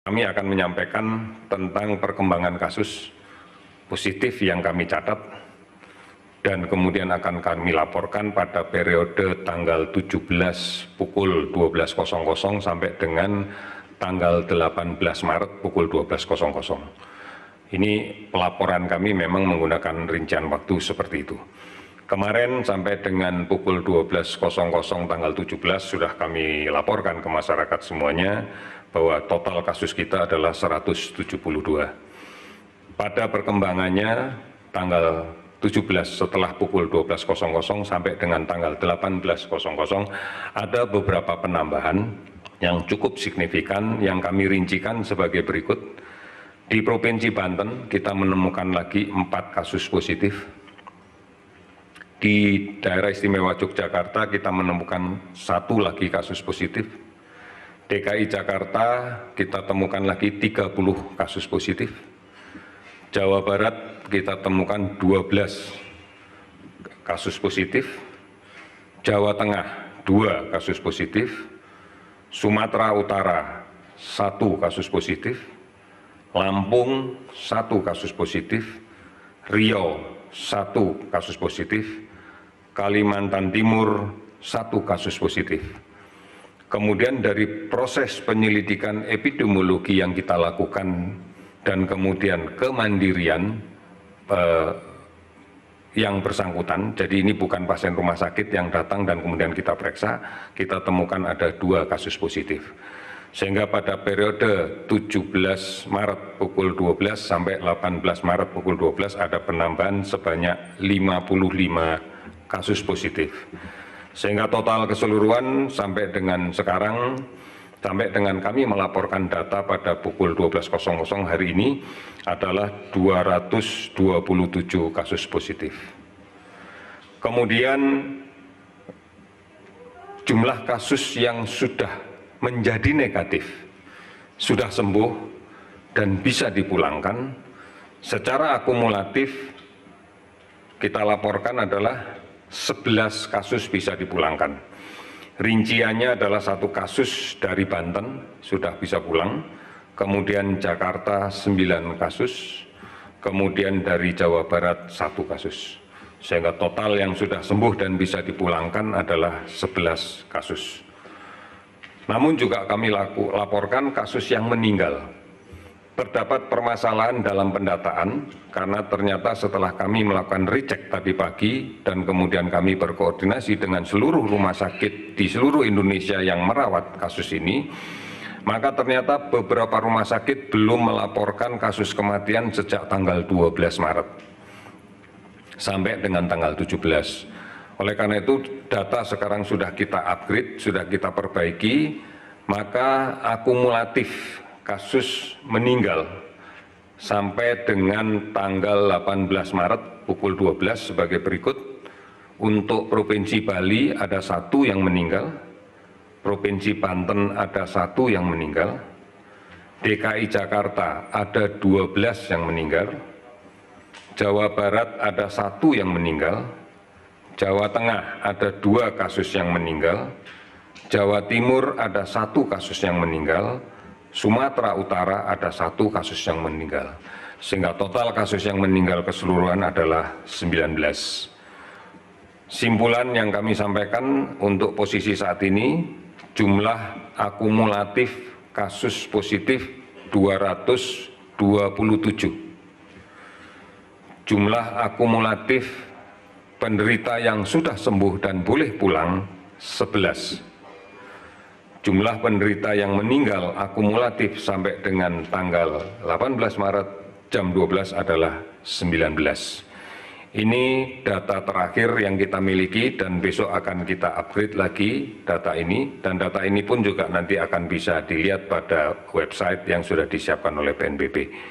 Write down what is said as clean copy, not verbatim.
Kami akan menyampaikan tentang perkembangan kasus positif yang kami catat dan kemudian akan kami laporkan pada periode tanggal 17 pukul 12.00 sampai dengan tanggal 18 Maret pukul 12.00. Ini pelaporan kami memang menggunakan rincian waktu seperti itu. Kemarin sampai dengan pukul 12.00 tanggal 17 sudah kami laporkan ke masyarakat semuanya bahwa total kasus kita adalah 172. Pada perkembangannya tanggal 17 setelah pukul 12.00 sampai dengan tanggal 18.00 ada beberapa penambahan yang cukup signifikan yang kami rincikan sebagai berikut. Di Provinsi Banten kita menemukan lagi 4 kasus positif. Di daerah istimewa Yogyakarta kita menemukan 1 lagi kasus positif. DKI Jakarta kita temukan lagi 30 kasus positif. Jawa Barat kita temukan 12 kasus positif. Jawa Tengah 2 kasus positif. Sumatera Utara 1 kasus positif. Lampung 1 kasus positif. Riau 1 kasus positif. Kalimantan Timur 1 kasus positif. Kemudian dari proses penyelidikan epidemiologi yang kita lakukan dan kemudian kemandirian yang bersangkutan, jadi ini bukan pasien rumah sakit yang datang dan kemudian kita periksa, kita temukan ada 2 kasus positif. Sehingga pada periode 17 Maret pukul 12 sampai 18 Maret pukul 12 ada penambahan sebanyak 55 kasus positif. Sehingga total keseluruhan sampai dengan sekarang, sampai dengan kami melaporkan data pada pukul 12.00 hari ini adalah 227 kasus positif. Kemudian jumlah kasus yang sudah menjadi negatif, sudah sembuh dan bisa dipulangkan, secara akumulatif kita laporkan adalah 11 kasus bisa dipulangkan. Rinciannya adalah 1 kasus dari Banten sudah bisa pulang, kemudian Jakarta 9 kasus, kemudian dari Jawa Barat 1 kasus. Sehingga total yang sudah sembuh dan bisa dipulangkan adalah 11 kasus. Namun juga kami laporkan kasus yang meninggal. Terdapat permasalahan dalam pendataan karena ternyata setelah kami melakukan recek tadi pagi dan kemudian kami berkoordinasi dengan seluruh rumah sakit di seluruh Indonesia yang merawat kasus ini, maka ternyata beberapa rumah sakit belum melaporkan kasus kematian sejak tanggal 12 Maret sampai dengan tanggal 17. Oleh karena itu data sekarang sudah kita upgrade, sudah kita perbaiki, maka akumulatif kasus meninggal sampai dengan tanggal 18 Maret pukul 12 sebagai berikut. Untuk Provinsi Bali ada 1 yang meninggal, Provinsi Banten ada 1 yang meninggal, DKI Jakarta ada 12 yang meninggal, Jawa Barat ada 1 yang meninggal, Jawa Tengah ada 2 kasus yang meninggal, Jawa Timur ada 1 kasus yang meninggal, Sumatera Utara ada 1 kasus yang meninggal, sehingga total kasus yang meninggal keseluruhan adalah 19. Simpulan yang kami sampaikan untuk posisi saat ini, jumlah akumulatif kasus positif 227. Jumlah akumulatif penderita yang sudah sembuh dan boleh pulang 11. Jumlah penderita yang meninggal akumulatif sampai dengan tanggal 18 Maret jam 12 adalah 19. Ini data terakhir yang kita miliki dan besok akan kita upgrade lagi data ini, dan data ini pun juga nanti akan bisa dilihat pada website yang sudah disiapkan oleh BNPB.